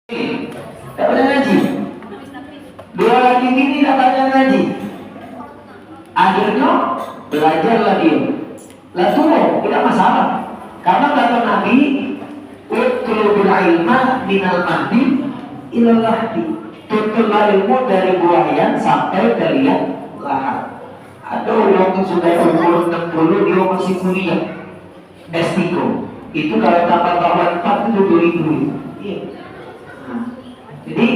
Tak pernah ngaji. Dua lagi ini tak pernah ngaji. Akhirnya belajarlah dia. Lah tuh tidak masalah. Karena kata Nabi, "Utlubul ilma minal mahdi ilal lahdi." Tutuplah ilmu dari buayan sampai ke liang lahat. Ada orang yang sudah umur 60 dia masih kuliah S3. Itu kalau tambah tahun 4 itu 2000. Iya. Jadi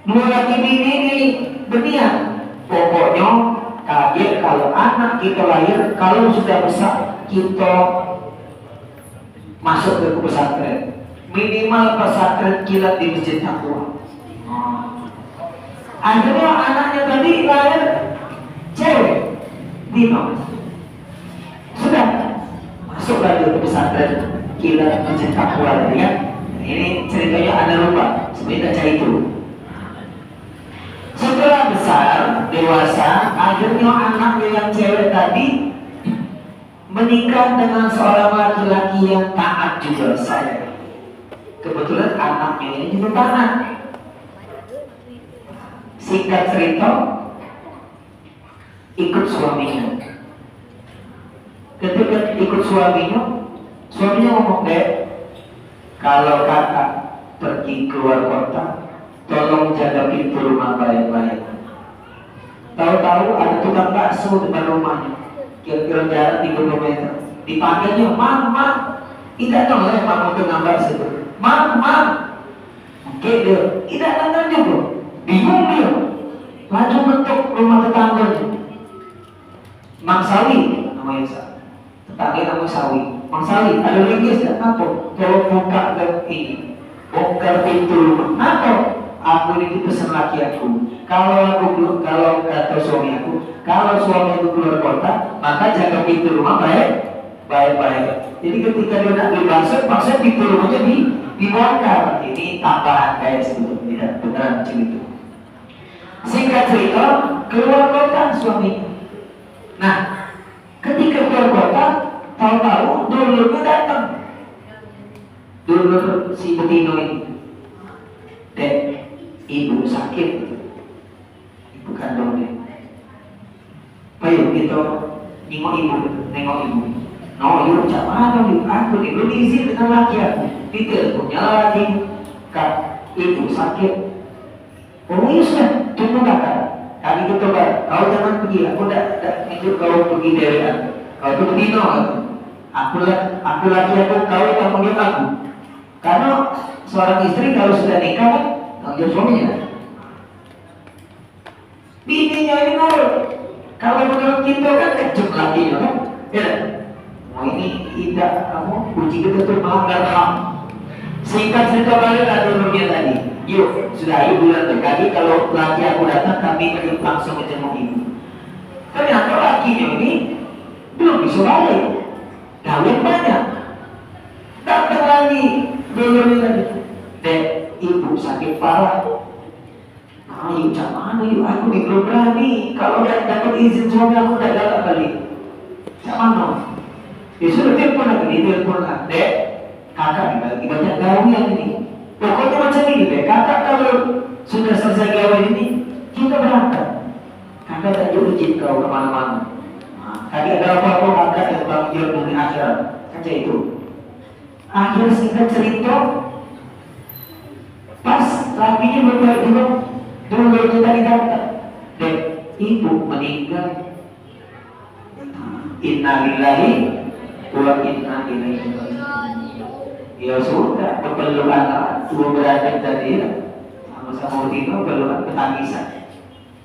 dua laki bini ini berniat, pokoknya kaget kalau anak kita lahir, kalau sudah besar kita masuk ke pesantren, minimal pesantren kilat di masjid Taqwa. Akhirnya anaknya tadi lahir cewek, Dino sudah masuk lagi ke pesantren kilat masjid Taqwa tadi ya. Ini ceritanya Anda lupa, sebenarnya tidak itu. Setelah besar, dewasa, akhirnya anaknya yang cewek tadi menikah dengan seorang laki-laki yang taat juga saya. Kebetulan anaknya ini juga taat. Singkat cerita, ikut suaminya. Ketika ikut suaminya ngomong, "Dek, kalau kakak pergi keluar kota, tolong jaga pintu rumah baik-baik." Tahu-tahu ada tukang bakso depan rumahnya, kira-kira jarak 30 meter. Dipanggilnya, "Mama, tidak noleh mama tukang bakso itu. Mama." Oke dia, tidak dengar juga. Bingung dia. Laju bentuk rumah tetangganya. Mang Sawi namanya Sa. Tetangga namanya Sawi. Mang Sawi, ada lagi tidak? Apa? Tolong buka ke ini, bongkar pintu rumah. Apa? Aku ini pesan laki aku. Kalau kata suami aku, kalau suami aku keluar kota, maka jaga pintu rumah baik-baik. Jadi ketika dia nak beli bakso pintu rumahnya dibongkar. Ini tambahan kayak sebelum tidak beneran macam itu. Singkat cerita, keluar kota suami. Nah, ketika keluar kota, tahu-tahu dulurnya datang. Dulur si Betino ini, "Dek, ibu sakit, ibu kandungnya. Ayo kita nengok ibu. No, ibu macam mana nih? Aku nih belum izin dengan laki aku. Diteleponnya lagi, "Kak, ibu sakit." "Oh iya sudah, tunggu kakak. Kami kita kau jangan pergi. Aku tidak minta kau pergi dewan. Kau itu Betino. Aku lagi kau yang panggil aku." Karena seorang istri kalau sudah nikah kan tanggung suaminya. Bininya ini nurut. Kalau menurut kita kan kejut lakinya kan. Ya. Oh ini tidak, kamu uji betul melanggar HAM. Singkat cerita balik dulurnya tadi. Yuk, sudah ayo bulan berkali kalau laki aku datang kami pergi langsung ke jenguk ibu. Ternyata lakinya ini belum bisa balik. Kawin banyak. Datang lagi dulurnya tadi. "Dek, ibu sakit parah." "Ayo, macam mana yuk? Aku nih belum berani. Kalau dapat izin suami aku tidak galak balik. Macam mana?" Ya sudah telepon lagi, "Dek, kakak nih lagi banyak gawian ini. Pokoknya macam ini deh, kakak kalau sudah selesai gawian ini, kita berangkat. Kakak tak jauh izin kau kemana-mana. Tadi ada apa-apa kakak yang tanggung jawab dengan akhirat." Kaca itu. Akhir singkat cerita, pas lakinya berbalik dulu, dulurnya tadi datang. "Dek, ibu meninggal. Inna lillahi wa inna ilaihi raji'un." Ya sudah, pepelukan dua beradik tadi sama-sama Dino pelukan ketangisan.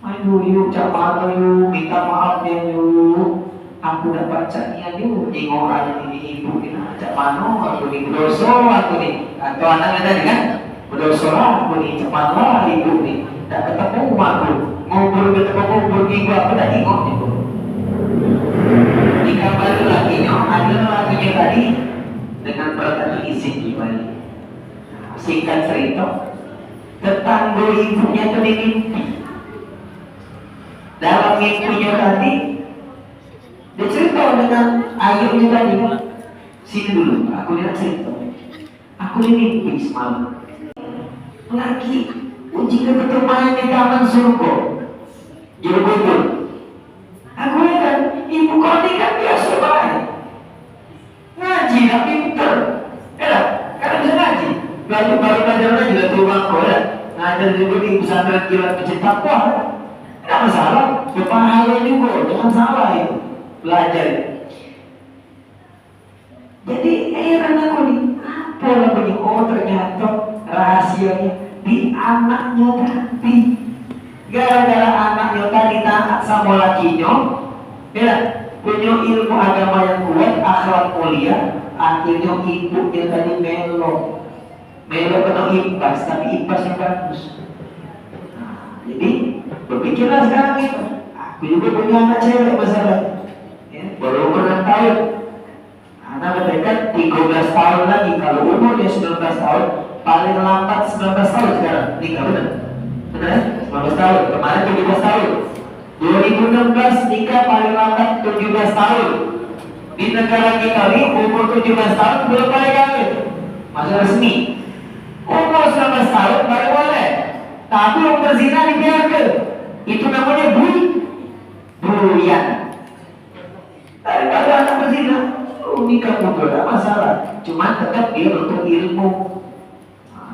"Ayo yuk, macam yuk, minta maaf ya yuk. Aku dah baca niat yuk, tengok aja ini ibu ini macam mana aku ni berdosa aku ni." Atau anaknya tadi kan, "Berdosa aku ni, macam mana ibu ni. Tak ketemu aku, ngobrol minggu aku tak tengok ibu." Dikabari lakinya, ada lakinya tadi dengan perkataan izin kembali. Singkat cerita, tetangga ibunya tadi mimpi. Dalam mimpinya tadi, dia cerita dengan ayahnya tadi. "Sini dulu, aku lihat cerita. Aku ini mimpi semalam. lagi uji ketemuan di taman surga. Jadi betul. Aku lihat ibu kau ini kan biasa baik. Ngaji tak pinter. Ya, karena bisa ngaji. Baru belajarnya juga turun kau ya. Ngajar juga di pesantren kilat pencetak kuah. Tidak masalah. Berpahala juga, jangan salah itu. Belajar. Jadi heran aku nih, apa namanya? Oh ternyata rahasianya di anaknya tadi. Gara-gara anaknya tadi taat sama lakinya, ya punya ilmu agama yang kuat, akhlak mulia, akhirnya ibunya tadi melo kena impas, tapi impasnya bagus. Nah, jadi berpikirlah sekarang itu. Aku juga punya anak cewek masalah, ya, baru 6 tahun. Anak mereka 13 tahun lagi. Kalau umurnya 19 tahun, paling lambat 19 tahun sekarang nikah, benar? Benar? 19 tahun, kemarin 17 tahun. 2016 nikah paling lambat 17 tahun. Di negara kita ini umur 17 tahun belum boleh kawin, masih resmi. Umur 19 tahun baru boleh, tapi yang berzina dibiarkan. Itu namanya bulian. Daripada anak berzina, nikah muda tidak masalah, cuma tetap dia untuk ilmu.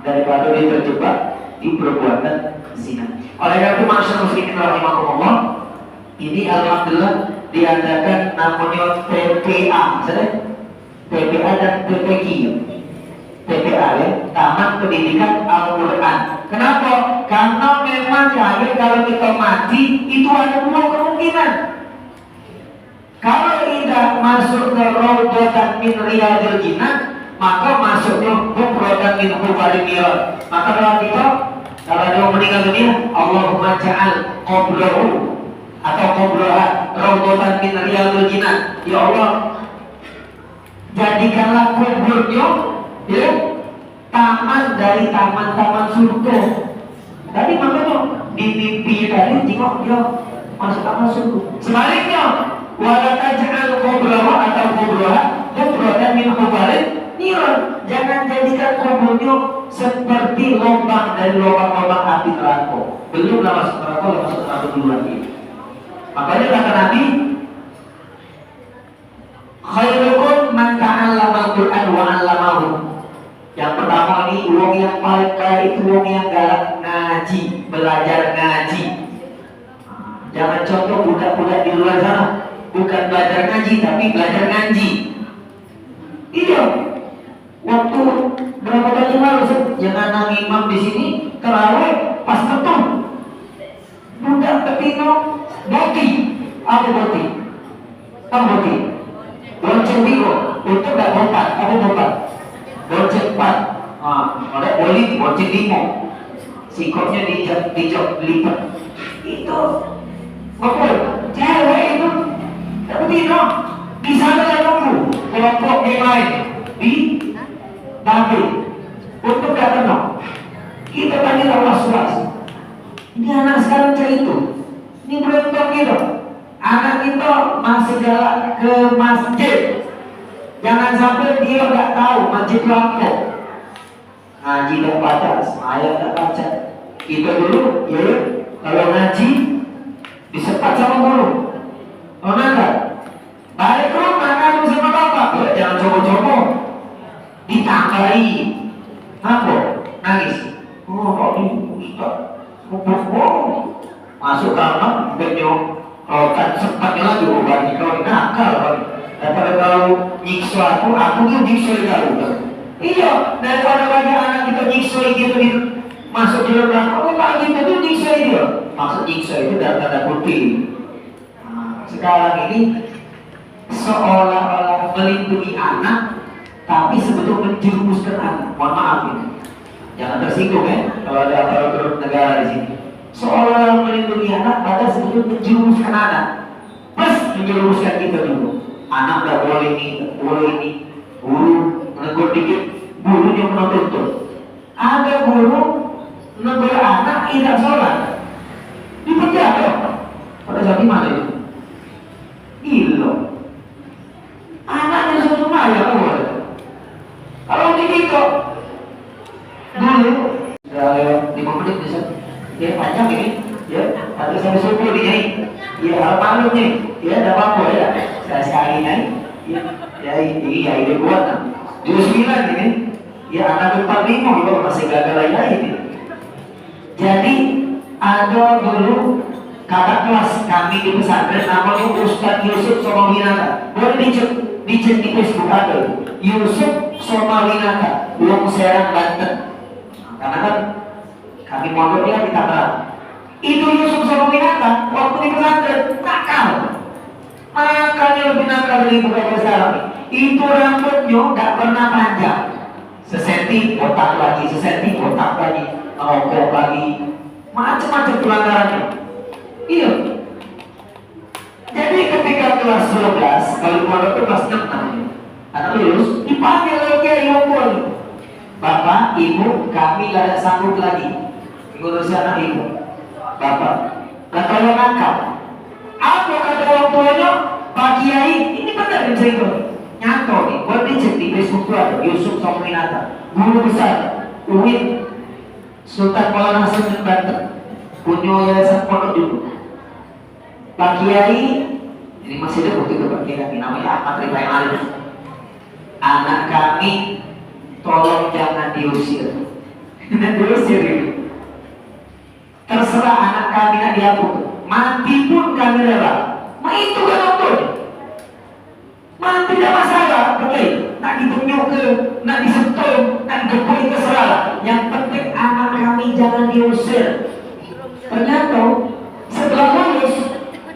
Daripada dia terjebak di perbuatan zina. Oleh karena itu masyarakat muslimin rahimahumullah, ini alhamdulillah diadakan namanya TPA, TPA dan TPQ. TPA ya, Taman Pendidikan Al-Quran. Kenapa? Karena memang kalau kita mati itu ada 2 kemungkinan. Kalau tidak masuk ke Raudhatan min Riyadil Jinan, maka masuknya Raudhatan min Hubalil Miran. Maka kalau kita, kalau dia meninggal dunia, Allahumma ja'al qablahu atau qablaha Raudhatan min Riyadil Jinan. Ya Allah, jadikanlah kuburnya, ya, taman dari taman-taman surga. Tadi makanya di mimpi tadi tengok dia masuk taman surga. Sebaliknya, wala taj'al qabraha atau qabraha qubratan min hubalin niran. Jangan jadikan kuburnya seperti lubang dari lubang-lubang api neraka. Belumlah masuk neraka, masuk neraka dulu lagi. Makanya kata Nabi, khairukum man ta'allama al-Qur'an wa 'allamahu. Yang pertama ini uang yang paling kaya itu uang yang galak ngaji, belajar ngaji. Jangan contoh budak-budak di luar sana, bukan belajar ngaji tapi belajar ngaji. Iya. Waktu berapa kali lalu yang anak imam di sini terawih pas ketemu budak petino boti, apa boti? Apa boti? Bonceng bigo, itu nggak bompat, apa bompat? Bonceng 4, oleh boli bonceng 5, sikopnya dijok lipat. Itu apa? Cewek itu tapi di sana yang nunggu kelompok yang lain di Nabi untuk datang. Kita tadi was-was. Ini anak sekarang kayak itu. Ini beruntung gitu. Anak kita masih jalan ke masjid. Jangan sampai dia nggak tahu masjid Lampung. Ngaji tak baca, ayat tak baca. Kita dulu, ya kalau ngaji disepat sama guru. Oh nakal, balik ke rumah ngadu sama bapak. Jangan coba-coba ditambahi. Apa? Nangis. Oh kok ini Ustaz? Masuk kamar, benyok. Kan sempatnya lagi bagi kau nakal lagi. Daripada kau nyiksa aku tuh nyiksa kau. Iya, daripada banyak anak kita nyiksa gitu masuk di dalam. Oh pak kita tuh nyiksa dia. Maksud nyiksa itu dalam tanda kutip. Sekarang ini seolah-olah melindungi anak, tapi sebetulnya menjerumuskan anak. Mohon maaf ini, jangan tersinggung ya kalau ada aparatur negara di sini. Seolah-olah melindungi anak, padahal sebetulnya menjerumuskan anak. Plus menjerumuskan kita dulu. Anak nggak boleh ini, guru menegur dikit, gurunya menuntut. Ada guru menegur anak tidak sholat, dipenjara. Pada saat mana itu? Gila. Anaknya suatu maya. Kalau begitu dulu udah lewat 5 menit bisa. Ya panjang ini, ya. Tapi sampai subuh nih, ya malu nih, ya ada apa ya? Saya sekali nih, ya ide kuat kan. 29 ini, ya anak 45 itu masih gagal aja ini. Jadi ada dulu kakak kelas kami di pesantren namanya Ustadz Yusuf Somawinata. Boleh dicek di Facebook ada Yusuf Somawinata, Wong Serang Banten. Karena kan kami mondoknya di Tangerang. Itu Yusuf Somawinata waktu di pesantren nakal. Makannya lebih nakal dari ibu kakak sekarang. Itu rambutnya nggak pernah panjang. Sesenti botak lagi, sesenti botak lagi, rokok lagi, macam-macam pelanggarannya. Iya. Jadi ketika kelas 12, kalau pondok itu kelas 6 namanya, anak lulus dipanggil lagi ngumpul. Bapak, ibu, kami gak ada sanggup lagi ngurusi anak ibu. Bapak, gak tolong angkat. Apa kata orang tuanya? Pak Kiai, ini benar yang saya itu. Nyato nih, buat dicek di Facebook itu ada Yusuf Somawinata, guru besar UIN Sultan Maulana Hasanuddin Banten, punya yayasan pondok juga. Pak Kiai, ini masih ada waktu itu Pak Kiai, namanya Ahmad Rifai Alif. Anak kami, tolong jangan diusir. Diusir ini. Terserah anak kami nak dihapus, mati pun kami rela. Ma itu kan untuk. Mati tidak masalah, betul. Nak ditunjuk ke, nak disentuh, nak dikepui terserah. Yang penting anak kami jangan diusir. Ternyata setelah lulus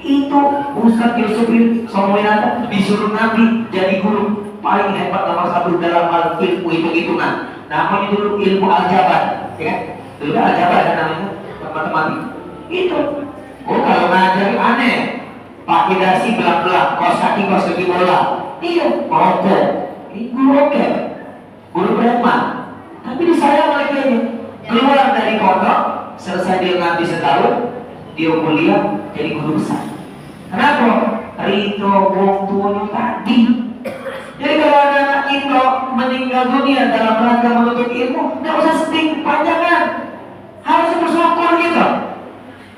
itu Ustadz Yusuf Somawinata disuruh Nabi jadi guru paling hebat nomor 1 dalam hal ilmu hitung-hitungan. Namanya dulu ilmu aljabar, ya. Dulu aljabar kan namanya matematik. Itu. Oh kalau ngajar aneh, pakai dasi belah-belah, kos kaki bola. Iya, rokok. Ini guru rokok, guru preman. Tapi disayang oleh kayaknya. Keluar dari pondok, selesai dia ngaji setahun, dia kuliah jadi guru besar. Kenapa? Rito wong tuanya tadi. Jadi kalau ada anak Indo meninggal dunia dalam rangka menuntut ilmu, nggak usah sedih panjangan, harus bersyukur gitu.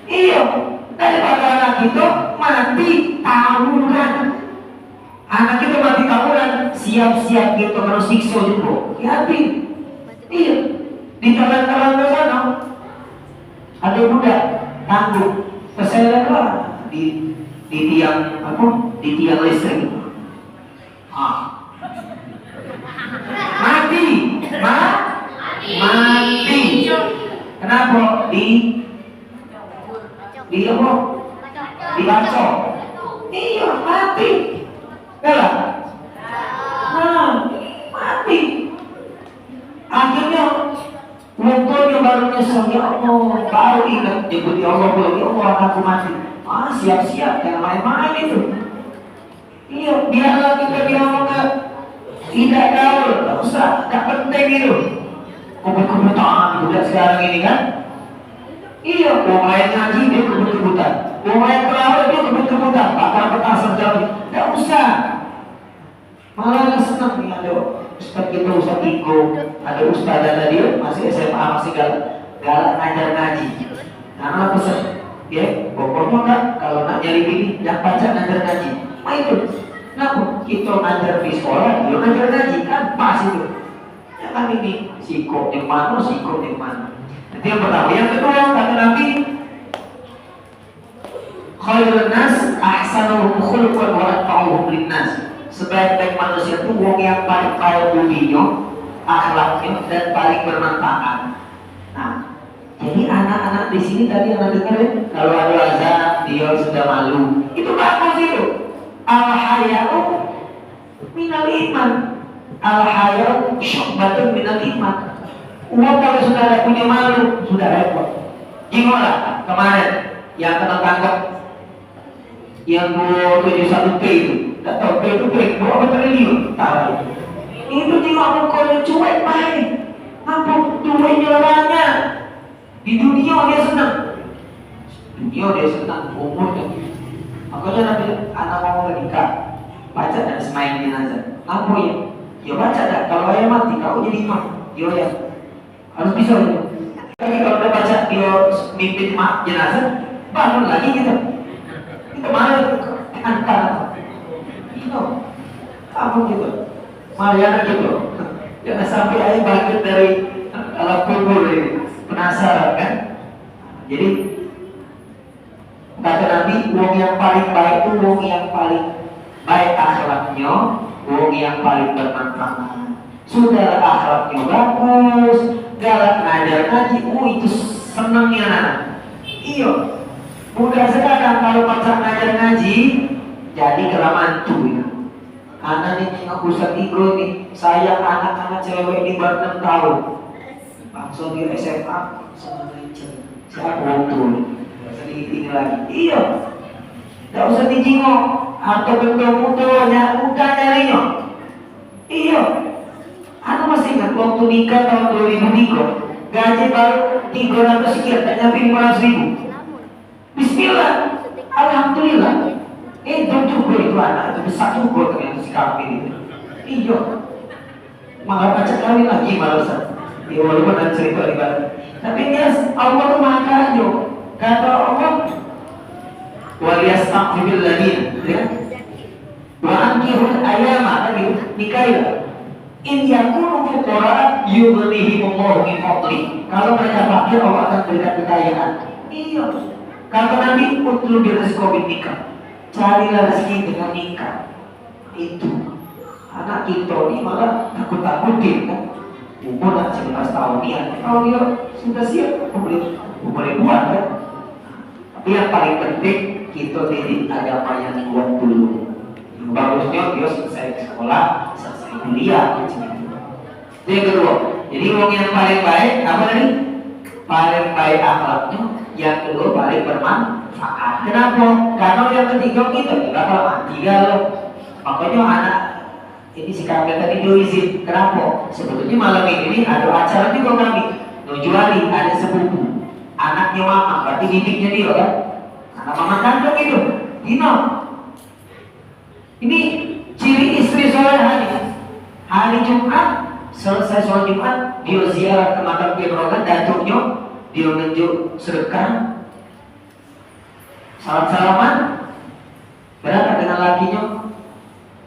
Iya, daripada anak itu mati tawuran. Anak itu mati tawuran, siap-siap gitu kalau siksa juga. Hati. Iya, di talan-talan ke sana ada budak tangguh, kesalahan lah di tiang apa? Di tiang listrik. Mati. Kenapa? Di apa? Dibacok. Iya, mati. Kalah. Mati. Akhirnya waktunya baru nyesel, ya Allah, baru ingat nyebut ya Allah, ya Allah anakku mati. Siap-siap, jangan main-main itu. Iya, biarlah kita ngomong tidak gaul, tak usah, tak penting itu. Kebut-kebutan budak sekarang ini kan. Iya, orang lain ngaji dia kebut-kebutan, orang lain kelawar dia kebut-kebutan, bakal petasan jauh, tak usah. Malah senang nih ada Ustaz kita, Ustaz Iko, ada Ustaz ada dia masih SMA, masih galak ngajar ngaji. Karena pesan, ya pokoknya kan kalau nak nyari bini jangan baca ngajar ngaji. Itu, nah kita ngajar di sekolah, dia ngajar ngaji kan pas itu. Ya kan ini sikop yang mana, sikop yang mana. Nanti yang pertama, yang kedua kata Nabi, khairun nas ahsanuhum khuluqan wa atqahuhum linnas. Sebaik-baik manusia itu wong yang paling baik budinya, akhlaknya dan paling bermanfaat. Nah, jadi anak-anak di sini tadi yang dengar ya, kalau ada azan dia sudah malu. Itu bagus itu. Al-haya'u minal iman. Al-haya'u syu'batun minal iman. Uang kalau sudah ada punya malu, sudah repot. Gimana kemarin yang kena tangkap yang 271P itu, tak tahu P itu berapa triliun, tahu itu di muka cuek baik, apa duitnya banyak, di dunia dia senang, umurnya. Makanya nanti anak ngomong lagi, Kak, baca dan semainin aja. Apa ya? Ya baca dah. Kalau ayah mati, kau jadi imam. Ya harus bisa. lagi kalau udah baca dia mimpin jenazah, bangun lagi gitu. Itu malah antara itu kamu gitu, Mariana gitu. Jangan sampai ayah bangkit dari alam kubur ini, penasaran kan? Jadi kata Nabi, wong yang paling baik itu wong yang paling baik akhlaknya, wong yang paling bermanfaat. Sudah akhlaknya bagus, galak ngajar ngaji, itu senangnya anak. Iya, mudah sekarang kalau pacar ngajar ngaji, jadi kelamantu ya. Anak ini nggak usah tigo nih, sayang anak-anak cewek di bawah 6 tahun. Langsung di SMA, siapa waktu ini lagi? Iya, nggak usah dijingok atau bentuk-bentuknya udah nyarinya. Iya, aku masih ingat waktu nikah tahun 2003, gaji baru 300 sekian, tak nyampe 500.000. Bismillah, alhamdulillah. Itu juga itu anak itu besar juga ternyata si kambing itu. Iya, malah baca kawin lagi malasan. Ya walaupun ada cerita di balik. Tapi dia Allah tuh maha kaya. Kata Allah, waliyastaqbil ladina, ya. Wa ankihul ayama, tadi nikahlah. In yakunu fuqara yughnihimullahu min fadli. Kalau mereka fakir Allah akan berikan kekayaan. Iya. Kata Nabi, utlu birizqo bin nikah. Carilah rezeki dengan nikah. Itu anak kita ini malah takut-takutin kan. Umur 19 tahun ya, kalau dia sudah siap boleh buat kan. Tapi yang paling penting kita didik agama yang kuat dulu. Bagusnya dia selesai sekolah, selesai kuliah. Itu yang kedua. Jadi orang yang paling baik apa tadi? Paling baik akhlaknya. Yang kedua paling bermanfaat. Kenapa? Karena yang ketiga kita juga kalau mati galau. Makanya anak ini si kakek tadi dia izin. Kenapa? Sebetulnya malam ini ada acara juga kami. Nujuali ada sepupu. Anaknya mama, berarti didiknya dia kan? Anak mama kandung itu. Dino. Ini ciri istri soleh hari Jumat selesai sholat Jumat dia ziarah ke makam Ibrahim, datuknya dia menunjuk sedekah, salam-salaman, berangkat dengan lakinya,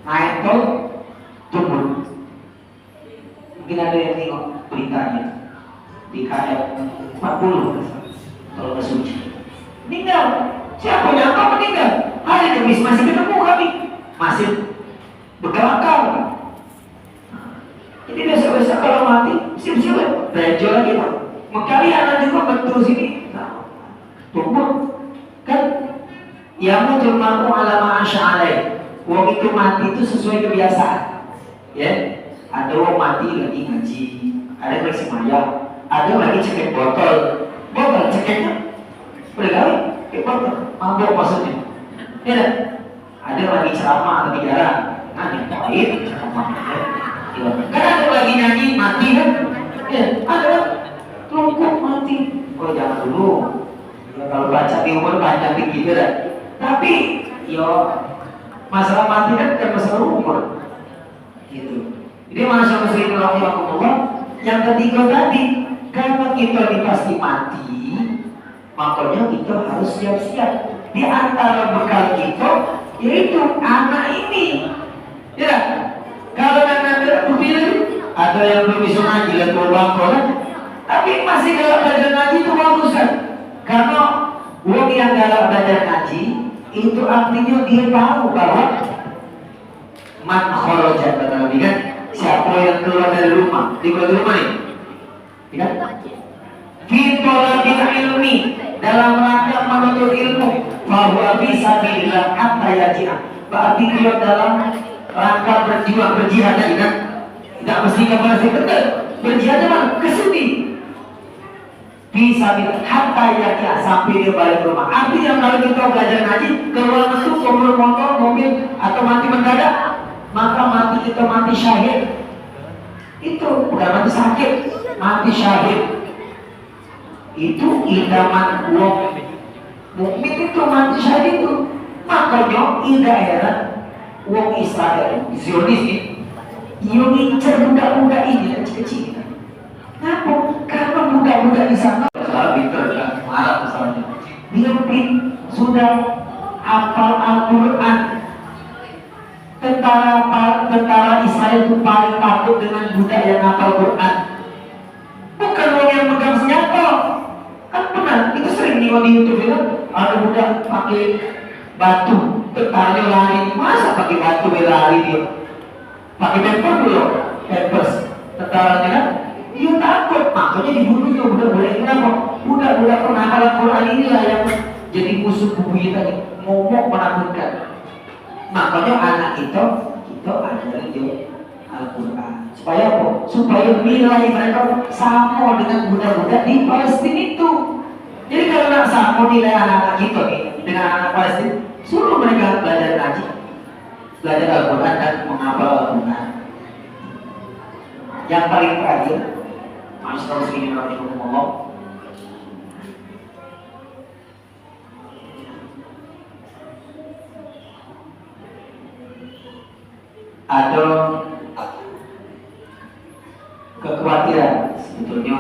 naik tol, jemput. Mungkin ada yang tengok beritanya di KM 40 tol Mesuji. Meninggal. Siapa yang tahu meninggal? Hari Kamis masih ketemu kami, masih berkelakar. Jadi biasa-biasa kalau mati, siap-siap belajar lagi pak. Mengkali anak juga betul sini. Nah, tunggu kan? Yang mujmaku alama asy'alai. Wong itu mati itu sesuai kebiasaan. Ya, ada wong mati lagi ngaji, ada yang lagi semaya, ada yang lagi cekek botol cekeknya boleh kali, cekek botol, mabuk maksudnya. Ya, ada yang lagi ceramah atau bicara, nah yang pahit ceramah. Karena ada lagi nyanyi mati kan? Ya, ada tunggu mati. Oh jangan dulu. Ya, kalau baca di umur panjang begitu dah. Tapi, yo masalah mati kan bukan masalah umur. Gitu. Jadi masalah muslim rahimahumullah. Yang ketiga tadi, karena kita ini pasti mati, makanya kita harus siap-siap. Di antara bekal kita, yaitu anak ini. Ya. Kalau anak berpilih, ada yang belum bisa ngaji dan berbangkolan, tapi masih galak belajar ngaji itu bagus kan? Karena orang yang galak belajar ngaji itu artinya dia tahu bahwa man kharaja kata Nabi kan, siapa yang keluar dari rumah, di rumah ini, ya kan? Fitolabil ilmi, dalam rangka menuntut ilmu, bahwa bisa bilang hatta yaji'ah, berarti dia dalam rangka berjihad tadi kan, tidak mesti kepada betul berjihad mana kesudi bisa bilang hatta yaji'ah sampai dia balik rumah. Artinya kalau kita belajar ngaji keluar masuk motor mobil atau mati mendadak, maka mati kita mati syahid. Itu bukan mati sakit, mati syahid. Itu idaman wong mukmin itu mati syahid itu. Makanya daerah wong Israel Zionis ini yang ngincer budak-budak ini kecil-kecil. Kenapa? Karena budak-budak di sana salah pinter kan marah misalnya. Dia sudah hafal Al-Quran. Tentara Israel itu paling takut dengan budak yang hafal Quran. Bukan orang yang megang senjata. Kan benar, itu sering nih di YouTube itu ada budak pakai batu, tentaranya lari. Masa pakai batu lari dia? Pakai paper belum? Papers. Tentaranya kan? Dia takut, makanya dibunuhnya budak-budak ini apa? Budak-budak penghafal Al-Quran inilah yang jadi musuh bubuyutan tadi, momok menakutkan. Makanya anak kita ajarin dia Al-Quran. Supaya apa? Supaya nilai mereka sama dengan budak-budak di Palestina itu. Jadi kalau nak sama nilai anak-anak kita nih dengan anak Palestina, suruh mereka belajar ngaji, belajar Al-Quran dan menghafal Al-Quran. Yang paling terakhir, Masyaallah muslimin rahimahumullah, ada kekhawatiran sebetulnya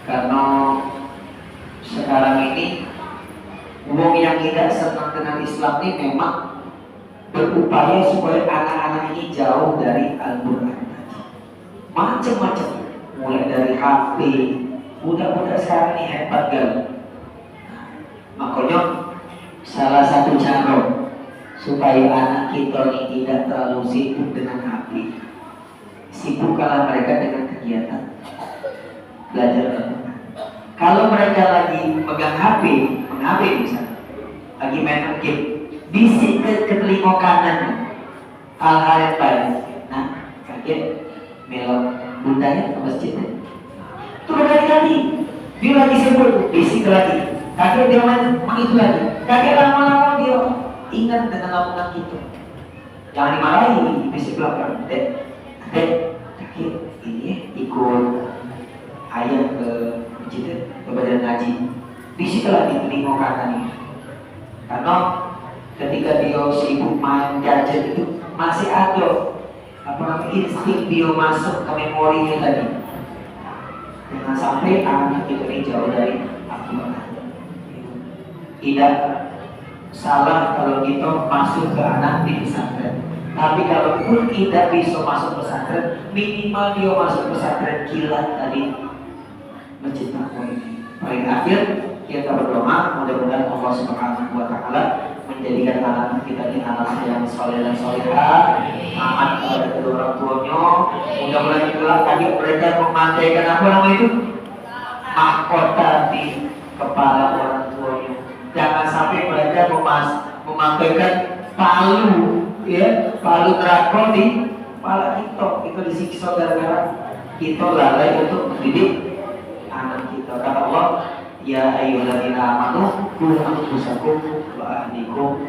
karena sekarang ini wong yang tidak senang dengan Islam ini memang berupaya supaya anak-anak ini jauh dari Al-Quran. Macam-macam, mulai dari HP, budak-budak sekarang ini hebat kan. Makanya salah satu cara supaya anak kita ini tidak terlalu sibuk dengan HP, sibukkanlah mereka dengan kegiatan belajar Al-Quran. Kalau mereka lagi pegang HP, misalnya, lagi main game, bisik ke telinga kanan hal-hal yang baik. Nah, kaget melok bundanya ke masjid. Itu berkali-kali dia lagi sibuk, bisik lagi. Kaget dia main itu lagi. Kaget lama-lama dia ingat dengan omongan kita. Jangan dimarahi, bisik belakang. Kaget ini ikut ayah ke masjid, ke badan ngaji. Bisik lagi telinga kanan ini. Karena ketika dia sibuk main gadget itu masih ada insting dia masuk ke memorinya tadi. Jangan sampai anak kita ini jauh dari Al-Quran. Tidak salah kalau kita masuk ke anak di pesantren, tapi kalau pun tidak bisa masuk pesantren, minimal dia masuk pesantren kilat tadi, masjid takwa ini. Paling akhir kita berdoa mudah-mudahan Allah Subhanahu wa Ta'ala menjadikan anak kita ini anak yang soleh dan solehah, taat kepada kedua orang tuanya. Mudah-mudahan itulah tadi mereka memakaikan apa nama itu, mahkota di kepala orang tuanya. Jangan sampai mereka memakaikan palu, ya, palu neraka di kepala kita. Kita disiksa gara-gara kita lalai untuk mendidik anak kita. Kata Allah, ya ayyuhalladzina amanu qu anfusakum wa ahlikum.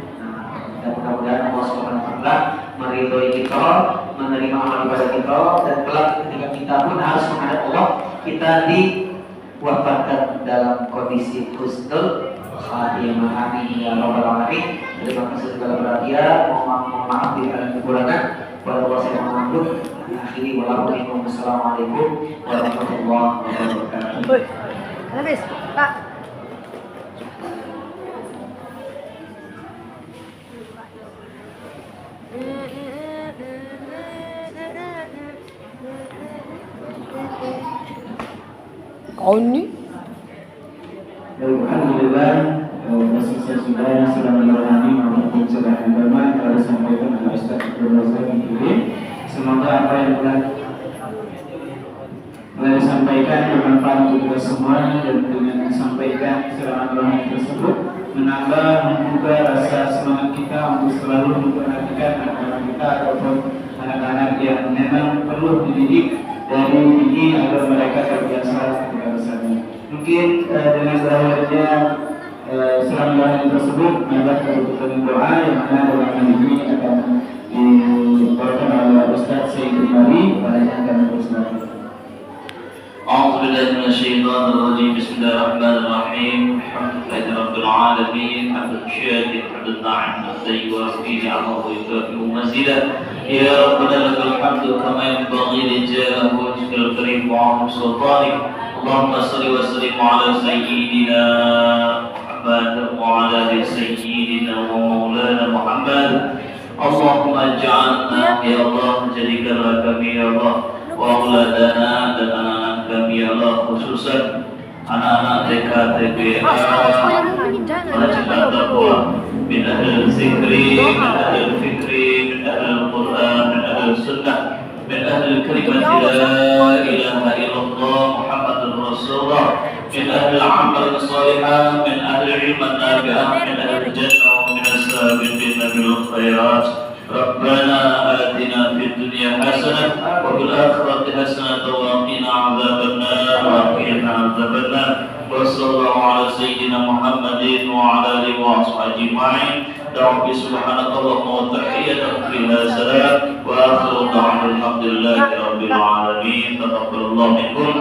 Dan mudah-mudahan Allah Subhanahu wa Ta'ala meridhoi kita, menerima amal ibadah kita, dan kelak ketika kita pun harus menghadap Allah, kita diwafatkan dalam kondisi husnul khatimah. Amin ya rabbal alamin. Terima kasih segala perhatian. Mohon maaf bila ada kekurangan. Pada Allah saya mengambil. Akhiri wassalamualaikum warahmatullahi wabarakatuh. Habis, Pak. Kau ni? Alhamdulillah, proses sudah Bismillahirrahmanirrahim. Apapun sudah agama telah disampaikan oleh Ustaz Abdul Razak Intiwi. Semoga apa yang telah disampaikan bermanfaat untuk kita semua, dan dengan disampaikan ceramah tersebut menambah membuka rasa semangat kita untuk selalu memperhatikan anak-anak kita ataupun anak-anak yang memang perlu dididik dari dini agar mereka terbiasa ketika besarnya. Mungkin dengan berakhirnya ceramah tersebut mendapat kebutuhan doa yang mana dalam ini akan dibawakan oleh Ustaz Sayyid Mari. Padanya akan berselawat. أعوذ بالله من الشيطان الرجيم. بسم الله الرحمن الرحيم. الحمد لله رب العالمين. حمدا شاكرا حمدا ناعما حمدا يوافي نعمه ويكافئ مزيدا. يا ربنا لك الحمد كما ينبغي لجلاله وجهك الكريم وعظيم سلطانك. اللهم صل وسلم على سيدنا محمد وعلى ال سيدنا ومولانا محمد. اللهم اجعلنا يا الله jadikanlah kami ya Allah wa auladana dan anak-anak kami ya Allah, khususan anak-anak TK min ahlul zikri, min ahlul fikri, min ahlul Quran, min ahlul sunnah, min ahlul kalimat la ilaha illallah Muhammadur Rasulullah, min ahlul amal salihah, min ahlul ilman nafi'ah, min ahlul jannah wa min as-sabiqina bil khairat. ربنا آتنا في الدنيا حسنة وفي الآخرة حسنة وقنا عذاب النار وقنا عذاب النار. وصلى الله على سيدنا محمد وعلى آله وأصحابه أجمعين. دعوا سبحانك اللهم وتحيتهم فيها سلام وآخر دعوانا الحمد لله رب العالمين. تقبل الله منكم.